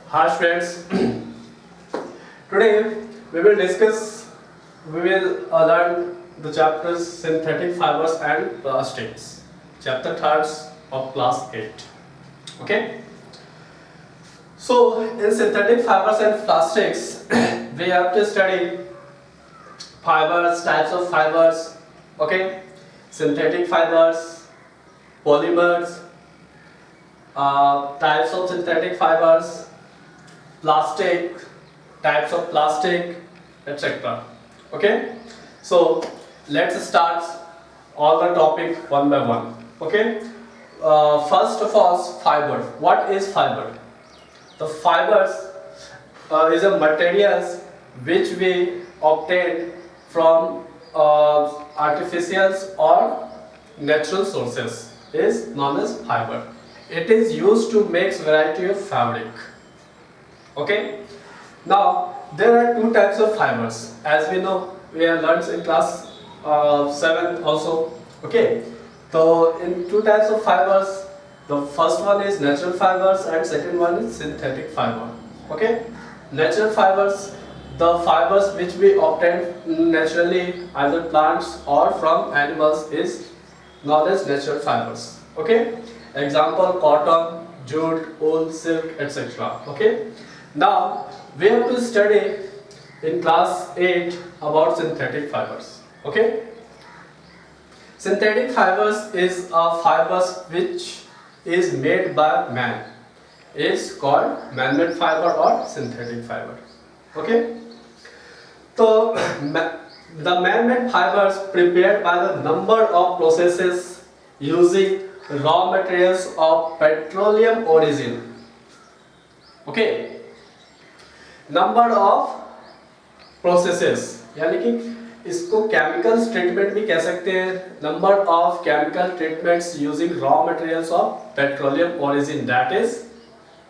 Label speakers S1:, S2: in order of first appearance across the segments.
S1: Hi friends, today we will learn the chapters synthetic fibers and plastics, chapter 3 of class 8. Okay, so in synthetic fibers and plastics, we have to study fibers, types of fibers, okay, synthetic fibers, polymers, types of synthetic fibers, plastic, types of plastic, etc. Okay, so let's start all the topic one by one. Okay, first of all, fiber. What is fiber? The fibers is a materials which we obtain from artificials or natural sources is known as fiber. It is used to make variety of fabric. Okay, now there are two types of fibers, as we know, we have learned in class 7 also. Okay, so in two types of fibers, the first one is natural fibers and second one is synthetic fiber. Okay, natural fibers, the fibers which we obtain naturally either plants or from animals is known as natural fibers. Okay, example cotton, jute, wool, silk, etc. Okay, now we have to study in class 8 about synthetic fibers. Okay, synthetic fibers is a fibers which is made by man, is called man-made fiber or synthetic fiber. Okay, so the man-made fibers prepared by the number of processes using raw materials of petroleum origin. Okay, number of processes यानी कि इसको chemical treatment भी कह सकते हैं. Number of chemical treatments using raw materials of petroleum origin, that is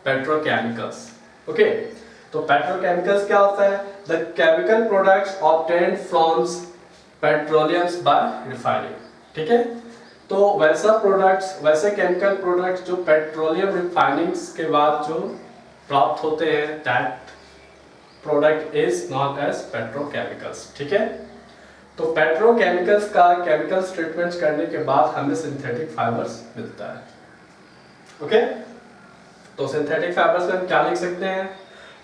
S1: petrochemicals. Okay, तो petrochemicals क्या होता है? The chemical products obtained from petroleum by refining. ठीक है, तो वैसे केमिकल प्रोडक्ट्स जो पेट्रोलियम रिफाइनिंग के बाद जो प्राप्त होते हैं, that product is known as petrochemicals. ठीक है, तो पेट्रोकेमिकल्स का केमिकल्स ट्रीटमेंट्स करने के बाद हमें सिंथेटिक फाइबर्स मिलता है. ओके, तो सिंथेटिक फाइबर्स में हम क्या लिख सकते हैं?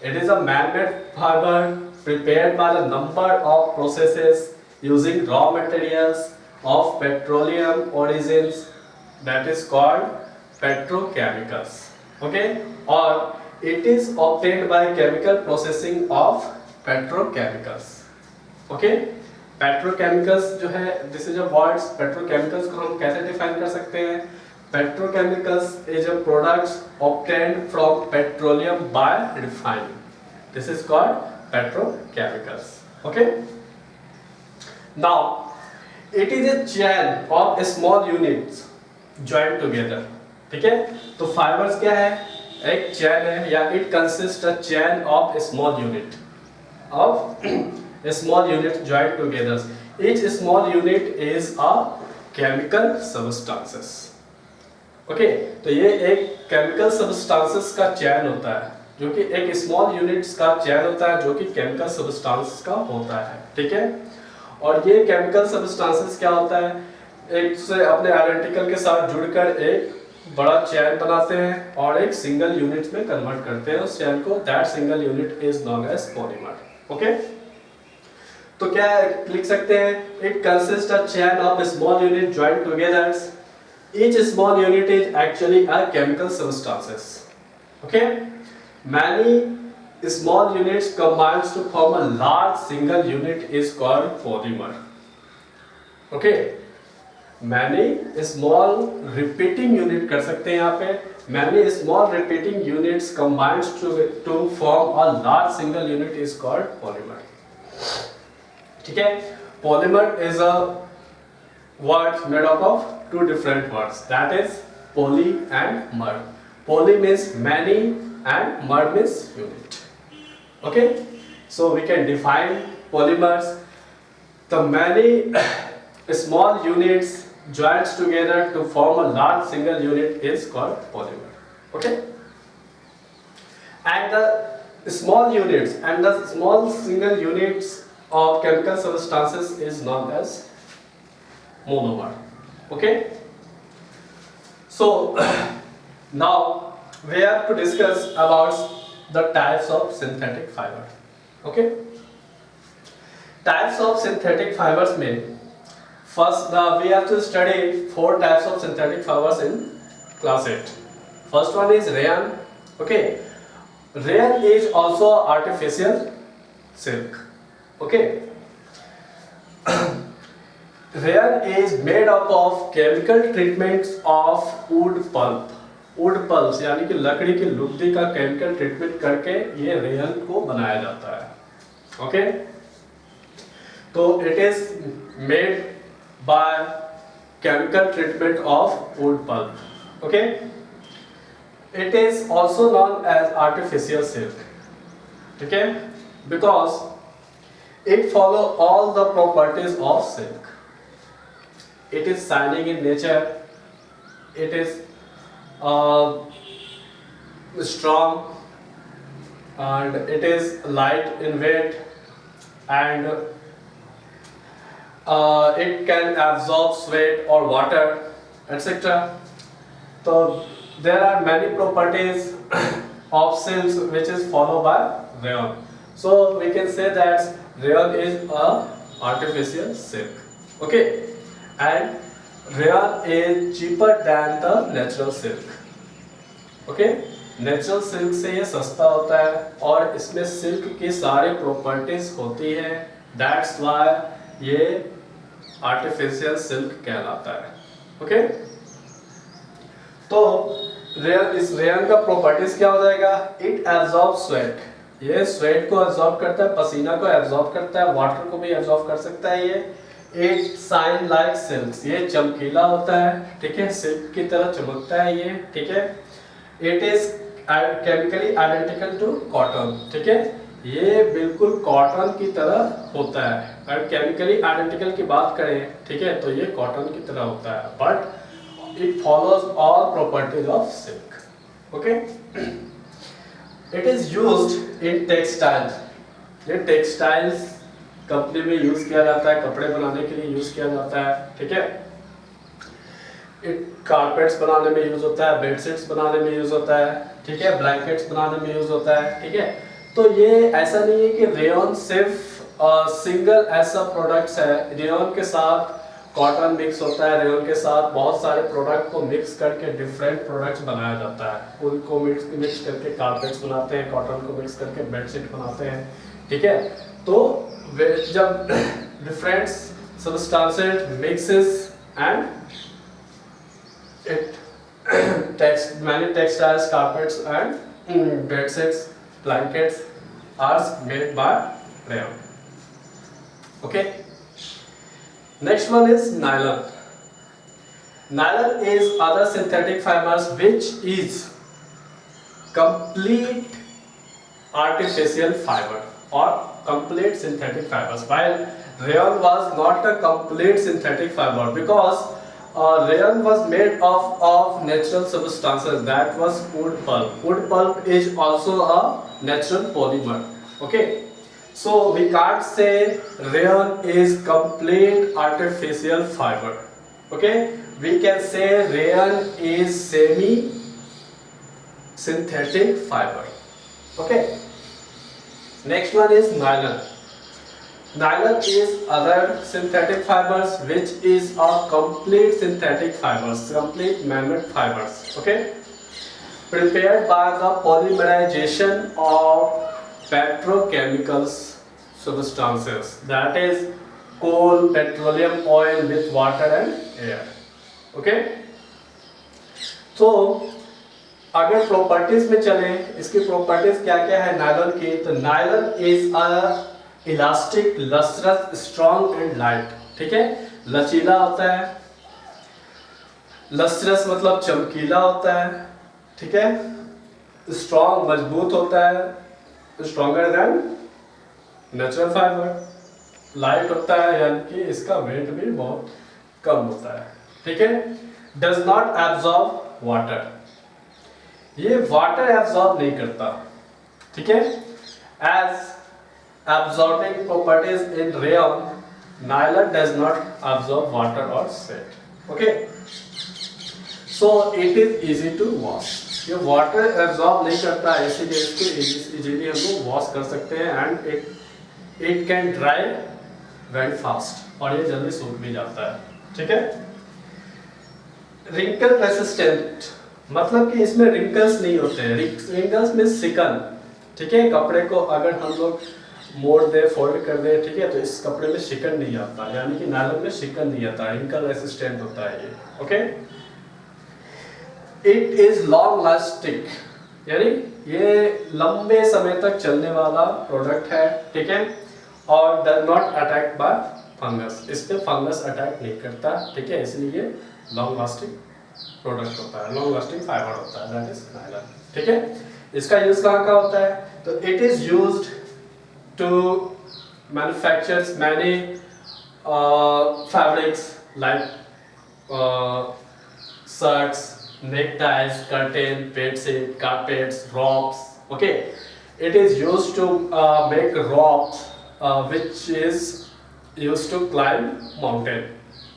S1: It is a man-made fibre prepared by the number of processes using raw materials of petroleum origins, that is called petrochemicals. Okay, और it is obtained by chemical processing of petrochemicals. Okay, petrochemicals जो है, this is a words. petrochemicals को हम कैसे define कर सकते हैं? Petrochemicals is a products obtained from petroleum by refining. This is called petrochemicals. Okay, now it is a chain of small units joined together. ठीक है, तो fibers क्या है? एक चैन है, या it consist a chain of small unit joint together. Each small unit is a chemical substances. Okay, तो ये एक केमिकल सबस्टेंसेस का चैन होता है, जो कि एक स्मॉल यूनिट्स का चैन होता है, जो कि केमिकल सबस्टेंस का होता है. ठीक है, और ये केमिकल सबस्टेंसेस क्या होता है? एक से अपने आइडेंटिकल के साथ जुड़कर एक बड़ा चैन बनाते हैं और एक सिंगल यूनिट में कन्वर्ट करते हैं उस चैन को. That single unit is known as polymer. Okay, तो क्या लिख सकते हैं? It consist a chain of small unit joined together. Each small unit is actually a chemical substances. Okay, many small units combines to form a large single unit is called polymer. Okay, many small repeating unit कर सकते हैं यहाँ पे. Many small repeating units combined to form a large single unit is called polymer. ठीक है, polymer is a word made up of two different words, that is poly and mer. Poly means many and mer means unit. Okay, so we can define polymers. The many small units joined together to form a large single unit is called polymer. Okay, and the small units and the small single units of chemical substances is known as monomer. Okay, so now we have to discuss about the types of synthetic fiber. Okay, types of synthetic fibers में first we have to study 4 types of synthetic fibers in class 8. First one is rayon. Okay, rayon is also artificial silk. Okay, rayon is made up of chemical treatments of wood pulp. Would pulps यानी कि लकड़ी की लुगदी का chemical treatment करके ये rayon को बनाया जाता है. ओके, तो it is made by chemical treatment of wood pulp. Okay, it is also known as artificial silk. ठीक है, because it follow all the properties of silk. It is shining in nature, it is strong, and it is light in weight, and it can absorb sweat or water, etc. So there are many properties of silks which is followed by rayon. So we can say that rayon is a artificial silk. Okay, and rayon is cheaper than the natural silk. Okay, natural silk से ये सस्ता होता है और इसमें silk की सारी properties होती है. दैट्स व्हाई ये आर्टिफिशियल सिल्क कहलाता है. ओके, तो रेयन, इस रेयन का प्रॉपर्टीज क्या हो जाएगा? It absorb sweat. ये स्वेट को एब्जॉर्ब करता है, पसीना को एब्जॉर्ब करता है, वाटर को भी एब्जॉर्ब कर सकता है. ये इट शाइन लाइक सिल्क, ये चमकीला होता है. ठीक है, सिल्क की तरह चमकता है ये. ठीक है, it is chemically identical to cotton. ठीक है, ये बिल्कुल कॉटन की तरह होता है. अगर केमिकली आइडेंटिकल की बात करें, ठीक है, तो ये कॉटन की तरह होता है, but it follows all properties of silk. Okay, it is used in textiles. ये टेक्सटाइल्स कंपनी में यूज किया जाता है, कपड़े बनाने के लिए यूज किया जाता है. ठीक है, कारपेट्स बनाने में यूज होता है, बेडशीट्स बनाने में यूज होता है. ठीक है, ब्लैंकेट्स बनाने में यूज होता है. ठीक है, तो ये ऐसा नहीं है कि रेयन सिर्फ सिंगल ऐसा प्रोडक्ट्स है. रेयन के साथ कॉटन मिक्स होता है, रेयन के साथ बहुत सारे प्रोडक्ट को मिक्स करके डिफरेंट प्रोडक्ट्स बनाया जाता है. उनको मिक्स करके कारपेट्स बनाते हैं, कॉटन को मिक्स करके बेडशीट बनाते हैं. ठीक है, तो जब different substances mixes and it many textiles, carpets and bed sets, blankets are made by rayon. Okay, next one is nylon. Nylon is other synthetic fibers which is complete artificial fiber or complete synthetic fibers, while rayon was not a complete synthetic fiber because rayon was made of natural substances, that was wood pulp. Wood pulp is also a natural polymer. Okay, so we can't say rayon is complete artificial fiber. Okay, we can say rayon is semi synthetic fiber. Okay, next one is nylon. Nylon is other synthetic fibers which is a complete synthetic fibers, complete man-made fibers. Okay, prepared by the polymerization of petrochemicals substances, that is coal, petroleum oil with water and air. Okay, तो अगर properties में चले, इसकी properties क्या क्या है nylon की? तो nylon is a elastic, lustrous, strong and light. ठीक है, लचीला होता है. लस्ट्रस मतलब चमकीला होता है. ठीक है, स्ट्रॉन्ग मजबूत होता है, stronger than natural fibre. Light होता है यानी कि इसका वेट भी बहुत कम होता है. ठीक है, डज नॉट एब्जॉर्ब वाटर. ये वाटर एब्जॉर्ब नहीं करता, ठीक है। As absorbing properties in rayon, nylon does not absorb water or sweat. Okay, so it is easy to wash. ये वाटर एब्जॉर्ब नहीं करता है, इसीलिए इसको इजीली हम लोग वॉश कर सकते हैं and it can dry very fast, और ये जल्दी सूख भी जाता है, ठीक है। रिंकल रेसिस्टेंट मतलब कि इसमें रिंकल्स नहीं होते हैं। रिंकल्स में सिकन, ठीक है। कपड़े को अगर हम लोग मोड़ दे, फोल्ड कर दे, ठीक है, तो इस कपड़े में शिकन नहीं आता, यानी कि नायलॉन में शिकन नहीं आता, रिंकल रेसिस्टेंट होता है ये। Okay, it is long lasting, यानी ये लंबे समय तक चलने वाला प्रोडक्ट है, ठीक है, और does not attack by fungus, इस पे फंगस अटैक नहीं करता, ठीक है, इसलिए लॉन्ग लास्टिंग प्रोडक्ट होता है, लॉन्ग लास्टिंग फाइबर होता है, दैट इज नायलॉन, ठीक है। इसका यूज कहाँ का होता है, तो it is used to manufacture many fabrics like shirts, neckties, curtain, bedsheet, carpets, ropes. Okay, it is used to make ropes which is used to climb mountain.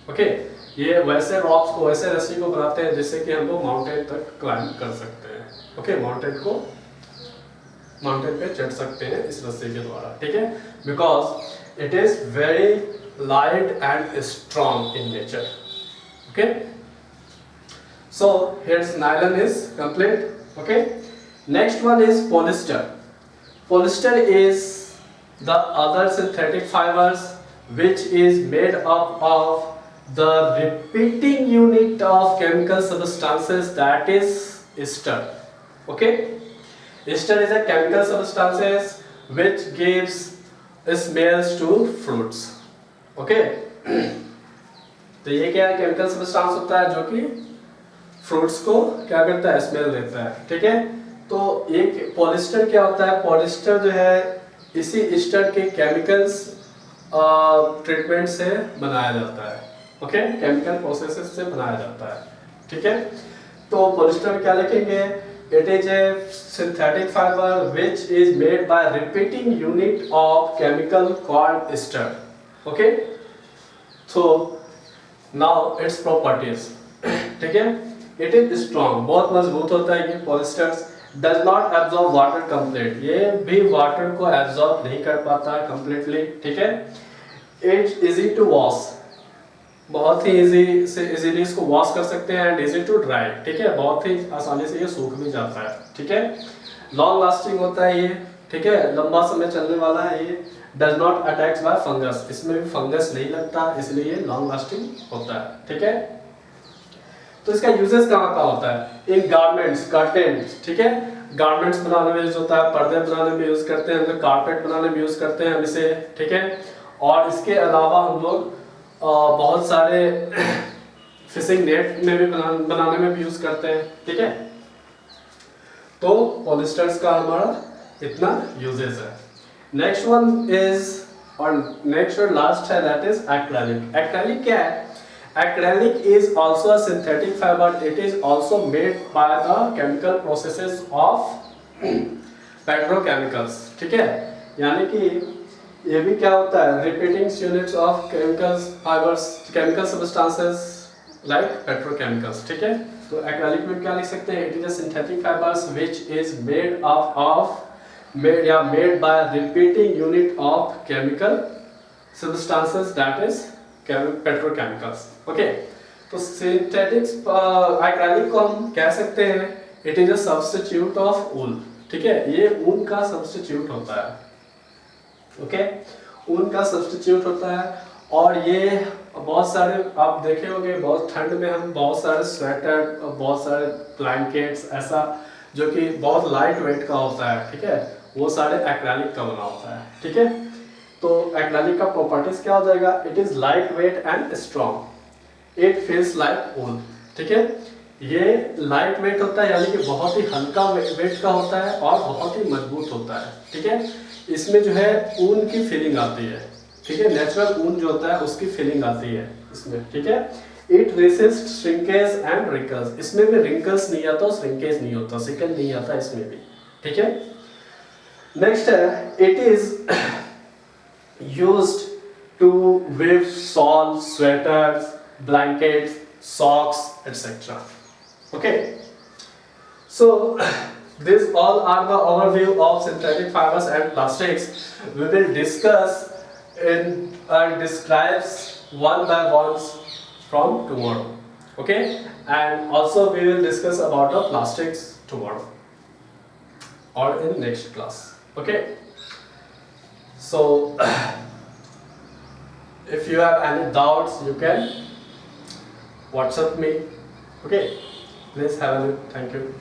S1: Okay, ये वैसे रॉप्स को, वैसे रस्सी को बनाते हैं जिससे कि हम लोग माउंटेन तक क्लाइंब कर सकते हैं। ओके, माउंटेन पे चढ़ सकते हैं इस रस्सी के द्वारा, ठीक है, because it is very light and strong in nature. Okay, so here's nylon is complete. Okay, next one is polyester. Polyester is the other synthetic fibers which is made up of the repeating unit of chemical substances, that is ester. Okay, ester is a chemical substances which gives smells to fruits. Okay, तो ये क्या है, chemical substance होता है जो कि fruits को क्या करता है, स्मेल देता है, ठीक है। तो एक पॉलिस्टर क्या होता है, पॉलिस्टर जो है इसी ईस्टर के केमिकल्स ट्रीटमेंट से बनाया जाता है। ओके, केमिकल प्रोसेसेस से बनाया जाता है, ठीक है। तो पॉलिस्टर में क्या लिखेंगे, it is a synthetic fibre which is made bye repeating unit of chemical called Easter. Okay, so now its properties, ठीक है। इट इज स्ट्रॉन्ग, बहुत मजबूत होता है ये polyester. Does not absorb water complete, ये भी वाटर को एब्जॉर्ब नहीं कर पाता कंप्लीटली, ठीक है। इट्स इजी टू वॉश, बहुत ही इजी से इजीली इसको वॉश कर सकते हैं, एंड इजी टू ड्राई, ठीक है, बहुत ही आसानी से ये सूख भी जाता है, ठीक है। लॉन्ग लास्टिंग होता है ये, ठीक है, लंबा समय चलने वाला है ये। Does not attacks bye fungus, इसमें भी फंगस नहीं लगता, इसलिए ये लॉन्ग लास्टिंग होता है, ठीक है। तो इसका यूजेस कहाँ का होता है, इन गारमेंट्स, कर्टेन्स, ठीक है, गारमेंट्स बनाने में यूज होता है, पर्दे बनाने में यूज करते हैं हम लोग, कारपेट बनाने में यूज करते हैं हम इसे, ठीक है। और इसके अलावा हम लोग बहुत सारे फिशिंग नेट में भी बनाने में भी यूज करते हैं, ठीक है। तो पॉलिस्टर्स का हमारा इतना यूजेस है। नेक्स्ट वन इज, और नेक्स्ट और लास्ट है, दैट इज एक्रेलिक। एक्रेलिक क्या है, acrylic is also a synthetic fiber, it is also made by the chemical processes of petrochemicals, ठीक है। यानी कि ये भी क्या होता है, repeating units of chemicals fibers, chemical substances like petrochemicals, ठीक है। तो acrylic में क्या लिख सकते हैं, it is a synthetic fibers which is made by repeating unit of chemical substances, that is petrochemicals. Okay, तो सिंथेटिक्स एक्रेलिक को हम कह सकते हैं it is a substitute of wool, ठीक है, ये ऊन का सब्स्टिट्यूट होता है। ओके, ऊन का सब्स्टिट्यूट होता है, और ये बहुत सारे आप देखे होंगे, बहुत ठंड में हम बहुत सारे स्वेटर, बहुत सारे ब्लैंकेट्स, ऐसा जो कि बहुत लाइट वेट का होता है, ठीक है, वो सारे एक्रेलिक का बना होता है, ठीक है। तो एक्रेलिक का प्रॉपर्टीज क्या हो जाएगा, it is lightweight and strong, it feels like wool, ठीक है। ये लाइट वेट होता है, यानी कि बहुत ही हल्का वेट का होता है, और बहुत ही मजबूत होता है, ठीक है। इसमें जो है ऊन की फीलिंग आती है, ठीक है, नेचुरल ऊन जो होता है उसकी फीलिंग आती है इसमें, ठीक है। It resist shrinkage and wrinkles, इसमें भी रिंकल्स नहीं आता, श्रिंकेज नहीं होता, सिकल नहीं आता इसमें भी, ठीक है। नेक्स्ट है, it is used to weave shawls, sweaters, blankets, socks, etc. Okay, so these all are the overview of synthetic fibers and plastics. We will discuss in describes one by one from tomorrow. Okay, and also we will discuss about the plastics tomorrow or in next class. Okay, so if you have any doubts, you can WhatsApp me. Okay, please have a look. Thank you.